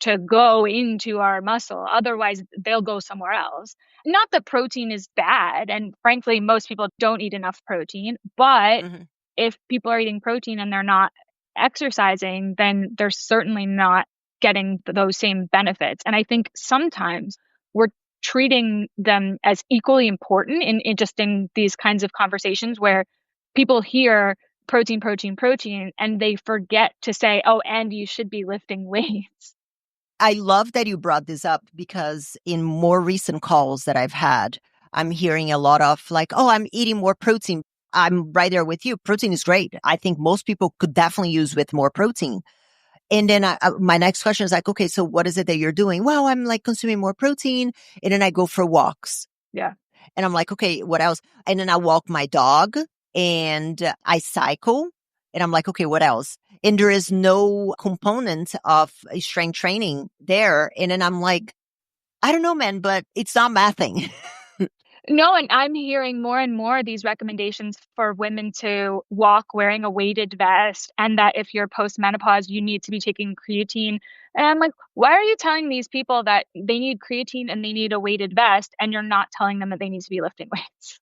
to go into our muscle. Otherwise, they'll go somewhere else. Not that protein is bad. And frankly, most people don't eat enough protein. But if people are eating protein and they're not exercising, then they're certainly not getting those same benefits. And I think sometimes we're treating them as equally important in these kinds of conversations where people hear protein, protein, protein, and they forget to say, oh, and you should be lifting weights. I love that you brought this up because in more recent calls that I've had, I'm hearing a lot of like, oh, I'm eating more protein. I'm right there with you. Protein is great. I think most people could definitely use with more protein. And then my next question is like, okay, so what is it that you're doing? Well, I'm like consuming more protein and then I go for walks. Yeah. And I'm like, okay, what else? And then I walk my dog and I cycle and I'm like, okay, what else? And there is no component of strength training there. And then I'm like, I don't know, man, but it's not mathing. No, and I'm hearing more and more these recommendations for women to walk wearing a weighted vest, and that if you're postmenopause, you need to be taking creatine. And I'm like, why are you telling these people that they need creatine and they need a weighted vest, and you're not telling them that they need to be lifting weights?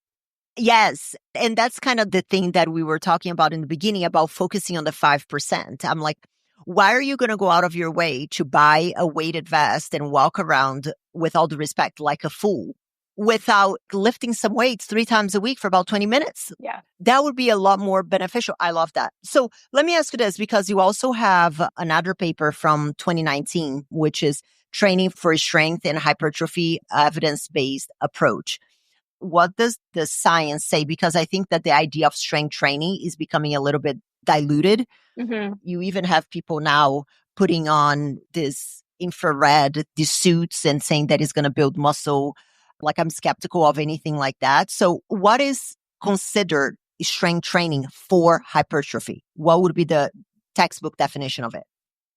Yes. And that's kind of the thing that we were talking about in the beginning about focusing on the 5%. I'm like, why are you going to go out of your way to buy a weighted vest and walk around with all due respect like a fool without lifting some weights 3 times a week for about 20 minutes? Yeah. That would be a lot more beneficial. I love that. So let me ask you this, because you also have another paper from 2019, which is Training for Strength and Hypertrophy Evidence-Based Approach. What does the science say? Because I think that the idea of strength training is becoming a little bit diluted. You even have people now putting on this infrared, these suits and saying that it's going to build muscle. Like I'm skeptical of anything like that. So what is considered strength training for hypertrophy? What would be the textbook definition of it?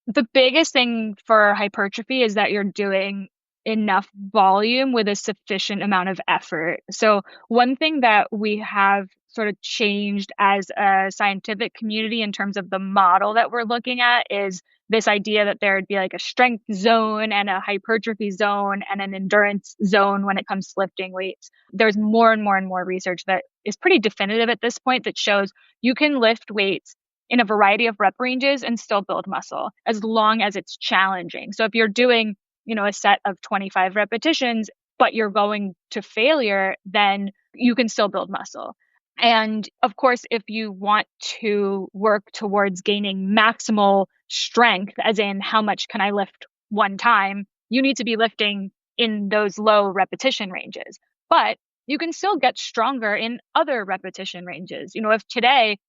The biggest thing for hypertrophy is that you're doing enough volume with a sufficient amount of effort. So one thing that we have sort of changed as a scientific community in terms of the model that we're looking at is this idea that there'd be like a strength zone and a hypertrophy zone and an endurance zone when it comes to lifting weights. There's more and more and more research that is pretty definitive at this point that shows you can lift weights in a variety of rep ranges and still build muscle as long as it's challenging. So if you're doing, a set of 25 repetitions, but you're going to failure, then you can still build muscle. And of course, if you want to work towards gaining maximal strength, as in how much can I lift one time, you need to be lifting in those low repetition ranges. But you can still get stronger in other repetition ranges. If today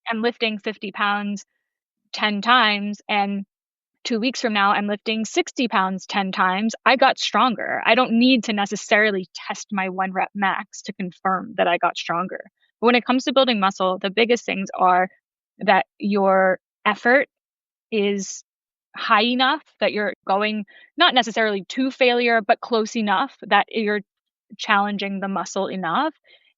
I'm lifting 50 pounds 10 times and 2 weeks from now I'm lifting 60 pounds 10 times, I got stronger. I don't need to necessarily test my 1 rep max to confirm that I got stronger. But when it comes to building muscle, the biggest things are that your effort is high enough that you're going not necessarily to failure, but close enough that you're challenging the muscle enough,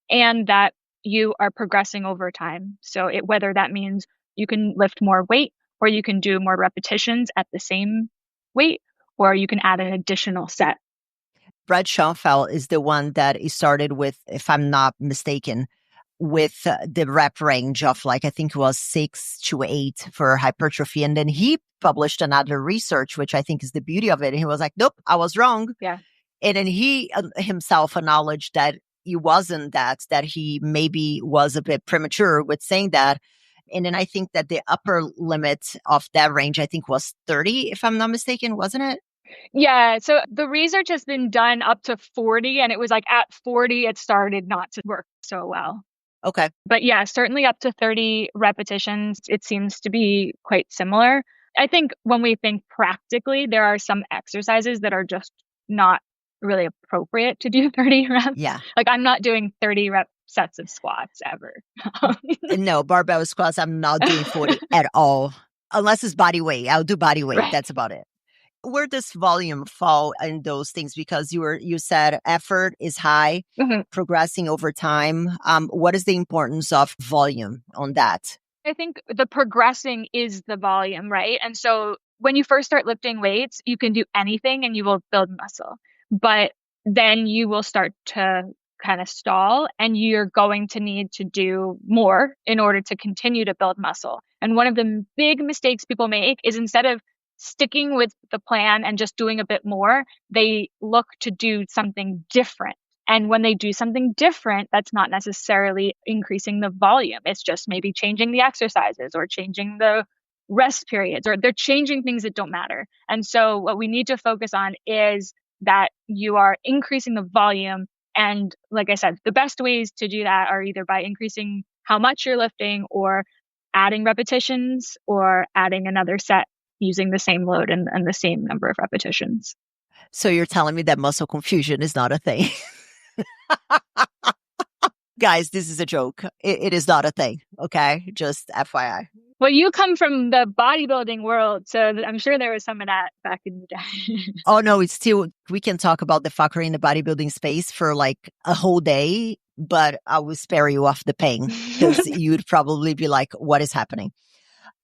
and that you are progressing over time. So whether that means you can lift more weight, or you can do more repetitions at the same weight, or you can add an additional set. Brad Schoenfeld is the one that he started with, if I'm not mistaken, with the rep range of I think it was 6 to 8 for hypertrophy. And then he published another research, which I think is the beauty of it. And he was like, nope, I was wrong. Yeah. And then he himself acknowledged that he wasn't that he maybe was a bit premature with saying that. And then I think that the upper limit of that range, I think was 30, if I'm not mistaken, wasn't it? Yeah. So the research has been done up to 40, and it was at 40, it started not to work so well. Okay. But yeah, certainly up to 30 repetitions, it seems to be quite similar. I think when we think practically, there are some exercises that are just not really appropriate to do 30 reps. Yeah. I'm not doing 30 rep sets of squats ever. No, barbell squats, I'm not doing 40 at all. Unless it's body weight. I'll do body weight. Right. That's about it. Where does volume fall in those things? Because you said effort is high, progressing over time. What is the importance of volume on that? I think the progressing is the volume, right? And so when you first start lifting weights, you can do anything and you will build muscle. But then you will start to kind of stall, and you're going to need to do more in order to continue to build muscle. And one of the big mistakes people make is instead of sticking with the plan and just doing a bit more, they look to do something different. And when they do something different, that's not necessarily increasing the volume. It's just maybe changing the exercises or changing the rest periods, or they're changing things that don't matter. And so what we need to focus on is that you are increasing the volume. And like I said, the best ways to do that are either by increasing how much you're lifting, or adding repetitions, or adding another set using the same load and the same number of repetitions. So you're telling me that muscle confusion is not a thing? Guys, this is a joke. It is not a thing. Okay. Just FYI. Well, you come from the bodybuilding world, so I'm sure there was some of that back in the day. Oh, no, we can talk about the fuckery in the bodybuilding space for a whole day, but I will spare you off the pain, because you'd probably be like, what is happening?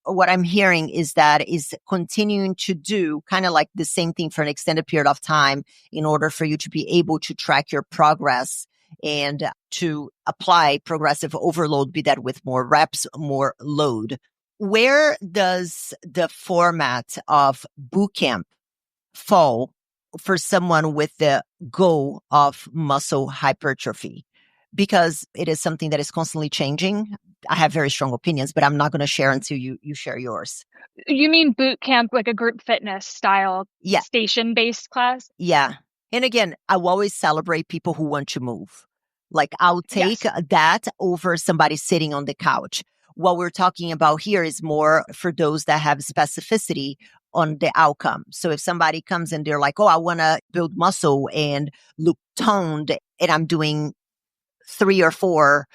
What I'm hearing is that is continuing to do kind of the same thing for an extended period of time in order for you to be able to track your progress and to apply progressive overload, be that with more reps, more load. Where does the format of bootcamp fall for someone with the goal of muscle hypertrophy? Because it is something that is constantly changing. I have very strong opinions, but I'm not going to share until you share yours. You mean boot camp, like a group fitness style, yeah, station-based class? Yeah. And again, I will always celebrate people who want to move. I'll take that over somebody sitting on the couch. What we're talking about here is more for those that have specificity on the outcome. So if somebody comes and they're like, oh, I want to build muscle and look toned, and I'm doing 3 or 4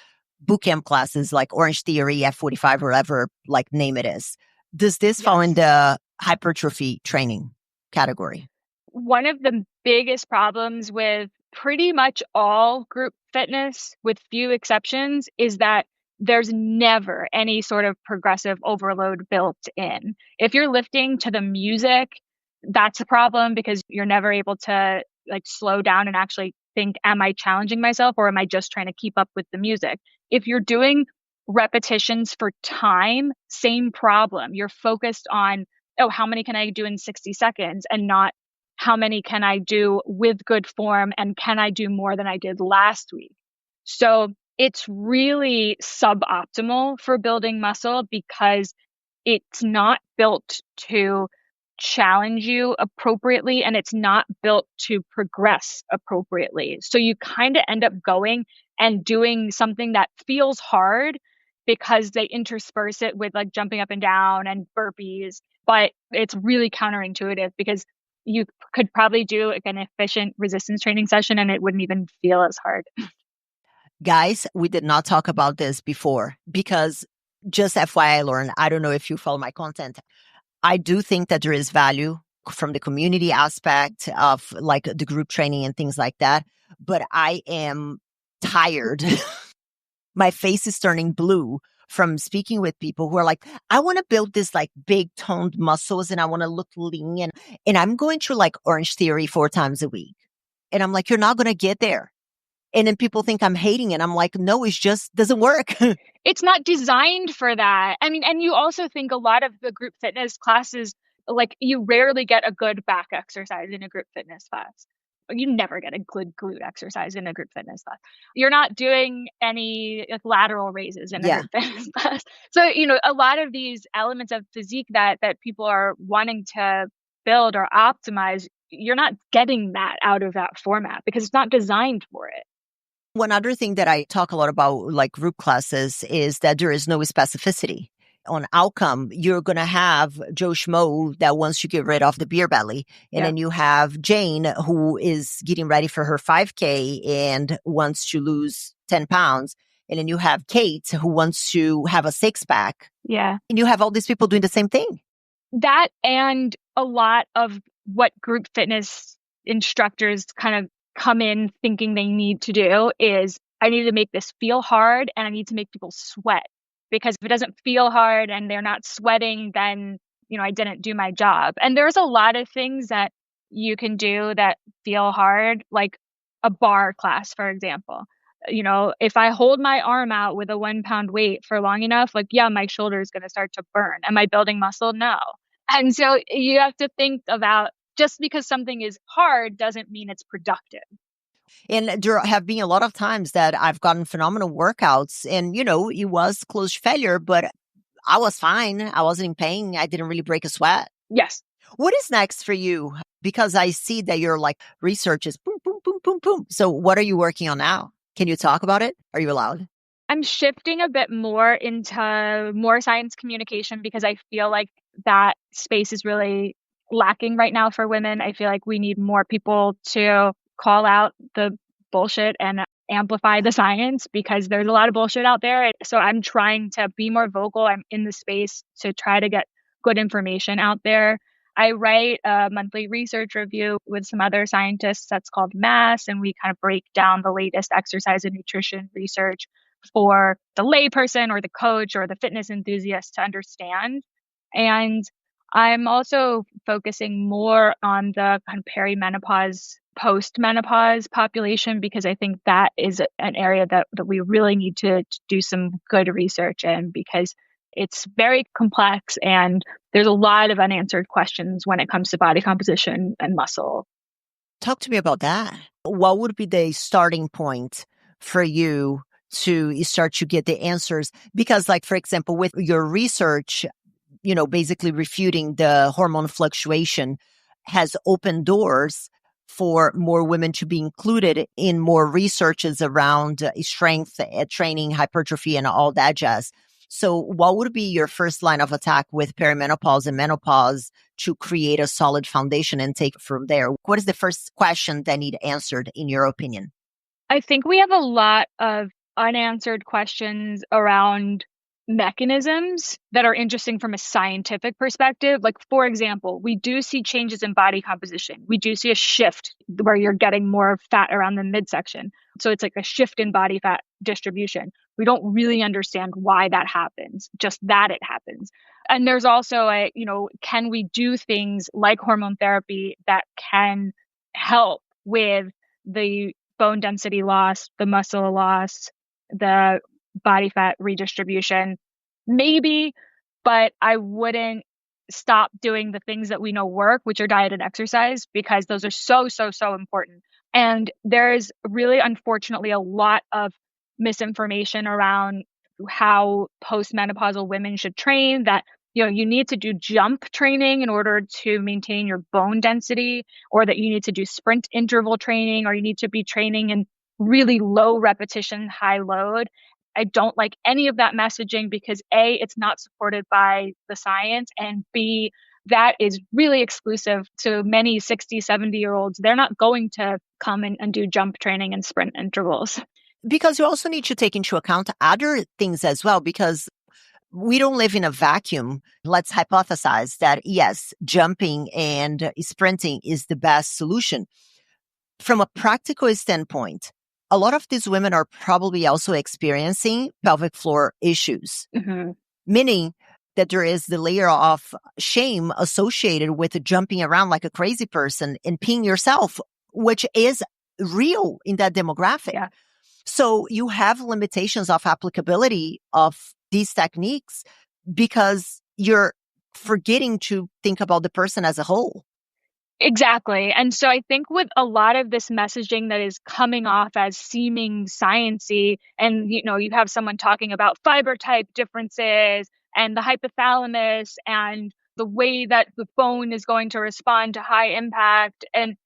bootcamp classes like Orange Theory, F45, or whatever, name it is. Does this fall in the hypertrophy training category? One of the biggest problems with pretty much all group fitness, with few exceptions, is that there's never any sort of progressive overload built in. If you're lifting to the music, that's a problem because you're never able to like slow down and actually think, am I challenging myself or am I just trying to keep up with the music? If you're doing repetitions for time, same problem. You're focused on, oh, how many can I do in 60 seconds and not how many can I do with good form and can I do more than I did last week? So it's really suboptimal for building muscle because it's not built to challenge you appropriately and it's not built to progress appropriately. So you kind of end up going and doing something that feels hard because they intersperse it with like jumping up and down and burpees, but it's really counterintuitive because you could probably do like an efficient resistance training session and it wouldn't even feel as hard. Guys, we did not talk about this before because just FYI, Lauren, I don't know if you follow my content. I do think that there is value from the community aspect of like the group training and things like that. But I am tired. My face is turning blue from speaking with people who are like, I want to build this like big toned muscles and I want to look lean. And I'm going through like Orange Theory 4 times a week. And I'm like, you're not going to get there. And then people think I'm hating it. I'm like, no, it just doesn't work. It's not designed for that. I mean, and you also think a lot of the group fitness classes, like you rarely get a good back exercise in a group fitness class. You never get a good glute exercise in a group fitness class. You're not doing any like lateral raises in a group fitness class. So, you know, a lot of these elements of physique that people are wanting to build or optimize, you're not getting that out of that format because it's not designed for it. One other thing that I talk a lot about, like group classes, is that there is no specificity on outcome. You're going to have Joe Schmo that wants to get rid of the beer belly. And then you have Jane who is getting ready for her 5K and wants to lose 10 pounds. And then you have Kate who wants to have a 6-pack. Yeah. And you have all these people doing the same thing. That and a lot of what group fitness instructors kind of come in thinking they need to do is I need to make this feel hard and I need to make people sweat, because if it doesn't feel hard and they're not sweating, then, you know, I didn't do my job. And there's a lot of things that you can do that feel hard, like a bar class, for example. You know, if I hold my arm out with a 1 pound weight for long enough, like, yeah, my shoulder is going to start to burn. Am I building muscle? No. And so you have to think about, just because something is hard doesn't mean it's productive. And there have been a lot of times that I've gotten phenomenal workouts and, you know, it was close to failure, but I was fine. I wasn't in pain. I didn't really break a sweat. Yes. What is next for you? Because I see that your like research is boom, boom, boom, boom, boom. So what are you working on now? Can you talk about it? Are you allowed? I'm shifting a bit more into more science communication because I feel like that space is really lacking right now for women. I feel like we need more people to call out the bullshit and amplify the science because there's a lot of bullshit out there. So I'm trying to be more vocal. I'm in the space to try to get good information out there. I write a monthly research review with some other scientists that's called Mass, and we kind of break down the latest exercise and nutrition research for the layperson or the coach or the fitness enthusiast to understand. And I'm also focusing more on the kind of perimenopause, post-menopause population, because I think that is an area that we really need to do some good research in, because it's very complex and there's a lot of unanswered questions when it comes to body composition and muscle. Talk to me about that. What would be the starting point for you to start to get the answers? Because like, for example, with your research, you know, basically refuting the hormone fluctuation has opened doors for more women to be included in more researches around strength, training, hypertrophy, and all that jazz. So what would be your first line of attack with perimenopause and menopause to create a solid foundation and take from there? What is the first question that need answered in your opinion? I think we have a lot of unanswered questions around mechanisms that are interesting from a scientific perspective. Like, for example, we do see changes in body composition. We do see a shift where you're getting more fat around the midsection. So it's like a shift in body fat distribution. We don't really understand why that happens, just that it happens. And there's also can we do things like hormone therapy that can help with the bone density loss, the muscle loss, the body fat redistribution? Maybe, but I wouldn't stop doing the things that we know work, which are diet and exercise, because those are so, so, so important. And there's really, unfortunately, a lot of misinformation around how postmenopausal women should train, that you need to do jump training in order to maintain your bone density, or that you need to do sprint interval training, or you need to be training in really low repetition, high load. I don't like any of that messaging because A, it's not supported by the science, and B, that is really exclusive to many 60, 70-year-olds. They're not going to come and do jump training and sprint intervals. Because you also need to take into account other things as well, because we don't live in a vacuum. Let's hypothesize that, yes, jumping and sprinting is the best solution. From a practical standpoint, a lot of these women are probably also experiencing pelvic floor issues, meaning that there is the layer of shame associated with jumping around like a crazy person and peeing yourself, which is real in that demographic. Yeah. So you have limitations of applicability of these techniques because you're forgetting to think about the person as a whole. Exactly. And so I think with a lot of this messaging that is coming off as seeming sciencey, and you have someone talking about fiber type differences and the hypothalamus and the way that the bone is going to respond to high impact, and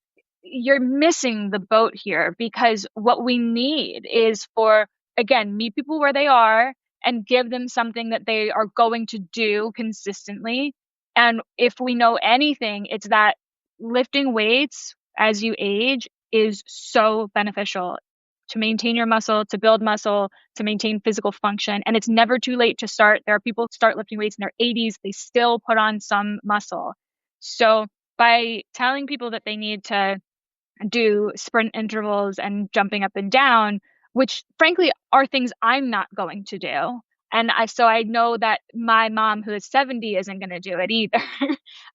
you're missing the boat here, because what we need is for, again, meet people where they are and give them something that they are going to do consistently. And if we know anything, it's that lifting weights as you age is so beneficial to maintain your muscle, to build muscle, to maintain physical function. And it's never too late to start. There are people who start lifting weights in their 80s, they still put on some muscle. So by telling people that they need to do sprint intervals and jumping up and down, which frankly are things I'm not going to do. And I know that my mom, who is 70, isn't going to do it either.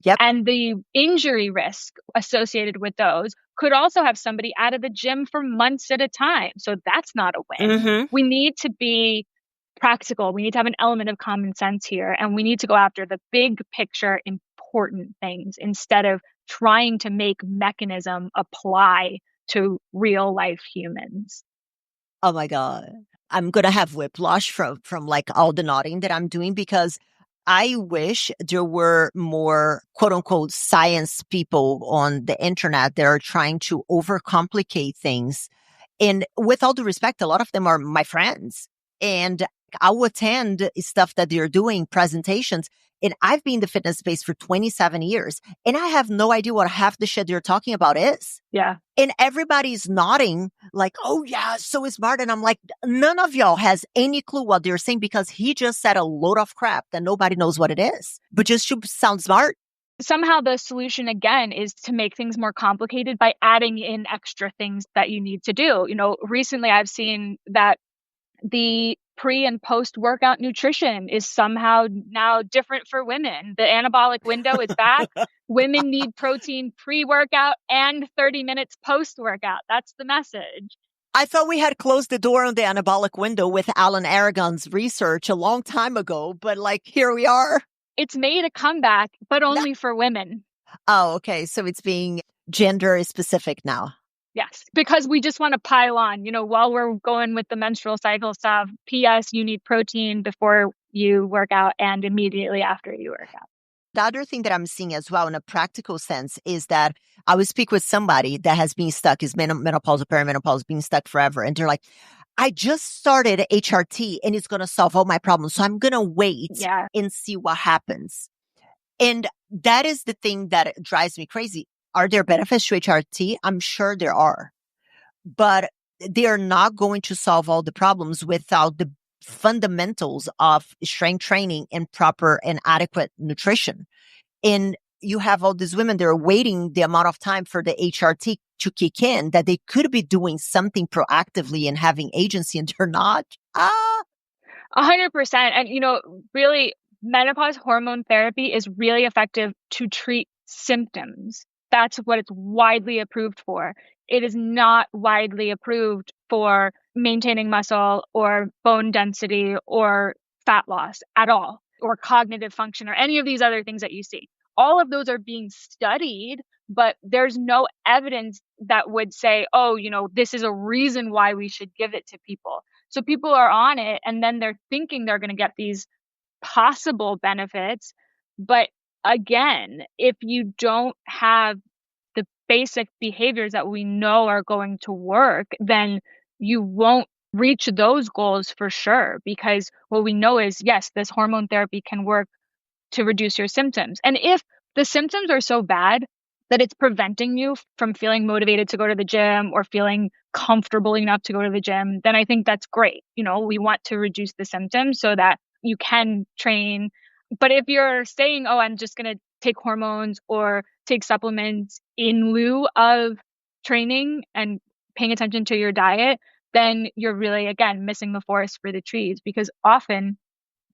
Yep. And the injury risk associated with those could also have somebody out of the gym for months at a time. So that's not a win. We need to be practical. We need to have an element of common sense here. And we need to go after the big picture, important things instead of trying to make mechanism apply to real life humans. Oh my God. I'm going to have whiplash from like all the nodding that I'm doing, because I wish there were more quote unquote science people on the internet that are trying to overcomplicate things. And with all due respect, a lot of them are my friends, and I'll attend stuff that they're doing, presentations. And I've been in the fitness space for 27 years, and I have no idea what half the shit they're talking about is. Yeah. And everybody's nodding like, oh yeah, so smart. And I'm like, none of y'all has any clue what they're saying, because he just said a load of crap that nobody knows what it is, but just to sound smart. Somehow the solution, again, is to make things more complicated by adding in extra things that you need to do. Recently I've seen that the pre and post workout nutrition is somehow now different for women. The anabolic window is back. Women need protein pre-workout and 30 minutes post-workout. That's the message. I thought we had closed the door on the anabolic window with Alan Aragon's research a long time ago, but here we are. It's made a comeback, but only for women. Oh, okay. So it's being gender specific now. Yes, because we just want to pile on, while we're going with the menstrual cycle stuff. P.S. You need protein before you work out and immediately after you work out. The other thing that I'm seeing as well in a practical sense is that I would speak with somebody that has been stuck, is menopausal, perimenopause, being stuck forever. And they're like, I just started HRT and it's going to solve all my problems. So I'm going to wait and see what happens. And that is the thing that drives me crazy. Are there benefits to HRT? I'm sure there are, but they are not going to solve all the problems without the fundamentals of strength training and proper and adequate nutrition. And you have all these women that are waiting the amount of time for the HRT to kick in that they could be doing something proactively and having agency, and they're not. 100%. And, really, menopause hormone therapy is really effective to treat symptoms. That's what it's widely approved for. It is not widely approved for maintaining muscle or bone density or fat loss at all, or cognitive function or any of these other things that you see. All of those are being studied, but there's no evidence that would say, oh, this is a reason why we should give it to people. So people are on it, and then they're thinking they're going to get these possible benefits. But again, if you don't have the basic behaviors that we know are going to work, then you won't reach those goals for sure. Because what we know is, yes, this hormone therapy can work to reduce your symptoms. And if the symptoms are so bad that it's preventing you from feeling motivated to go to the gym or feeling comfortable enough to go to the gym, then I think that's great. We want to reduce the symptoms so that you can train. But if you're saying, oh, I'm just going to take hormones or take supplements in lieu of training and paying attention to your diet, then you're really, again, missing the forest for the trees, because often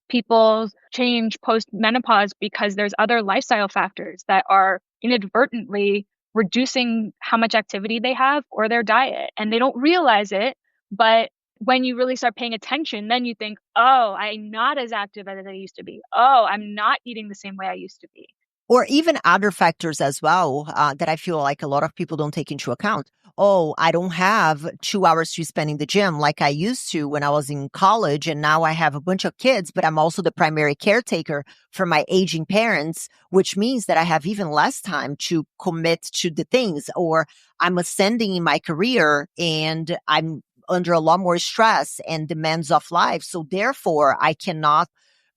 people change post-menopause because there's other lifestyle factors that are inadvertently reducing how much activity they have or their diet. And they don't realize it. But when you really start paying attention, then you think, oh, I'm not as active as I used to be. Oh, I'm not eating the same way I used to be. Or even other factors as well that I feel like a lot of people don't take into account. Oh, I don't have 2 hours to spend in the gym like I used to when I was in college. And now I have a bunch of kids, but I'm also the primary caretaker for my aging parents, which means that I have even less time to commit to the things. Or I'm ascending in my career and I'm under a lot more stress and demands of life. So therefore, I cannot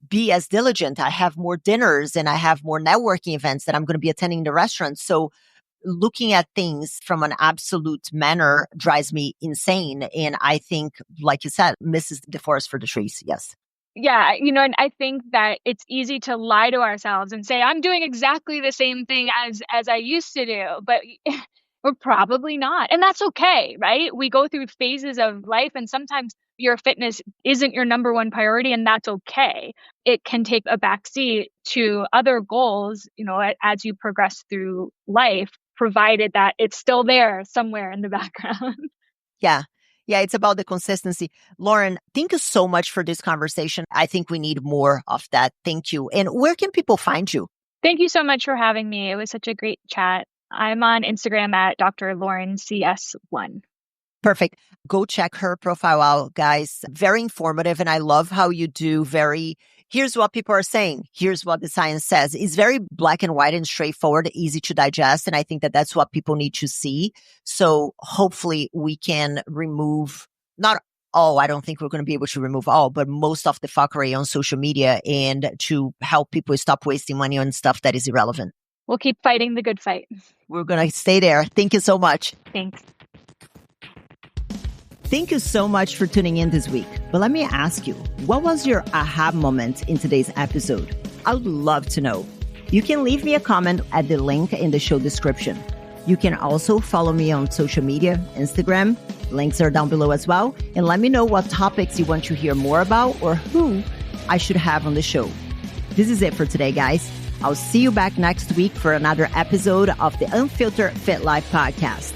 be as diligent. I have more dinners and I have more networking events that I'm going to be attending in the restaurant. So looking at things from an absolute manner drives me insane. And I think, like you said, misses the forest for the trees. Yes. Yeah. And I think that it's easy to lie to ourselves and say, I'm doing exactly the same thing as I used to do, but we're probably not. And that's okay, right? We go through phases of life, and sometimes your fitness isn't your number one priority, and that's okay. It can take a backseat to other goals, as you progress through life, provided that it's still there somewhere in the background. Yeah. Yeah, it's about the consistency. Lauren, thank you so much for this conversation. I think we need more of that. Thank you. And where can people find you? Thank you so much for having me. It was such a great chat. I'm on Instagram at Dr. Lauren CS1. Perfect. Go check her profile out, guys. Very informative. And I love how you do here's what people are saying. Here's what the science says. It's very black and white and straightforward, easy to digest. And I think that that's what people need to see. So hopefully we can remove, not all, I don't think we're going to be able to remove all, but most of the fuckery on social media, and to help people stop wasting money on stuff that is irrelevant. We'll keep fighting the good fight. We're going to stay there. Thank you so much. Thanks. Thank you so much for tuning in this week. But let me ask you, what was your aha moment in today's episode? I would love to know. You can leave me a comment at the link in the show description. You can also follow me on social media, Instagram. Links are down below as well. And let me know what topics you want to hear more about or who I should have on the show. This is it for today, guys. I'll see you back next week for another episode of the Unfiltered Fit Life podcast.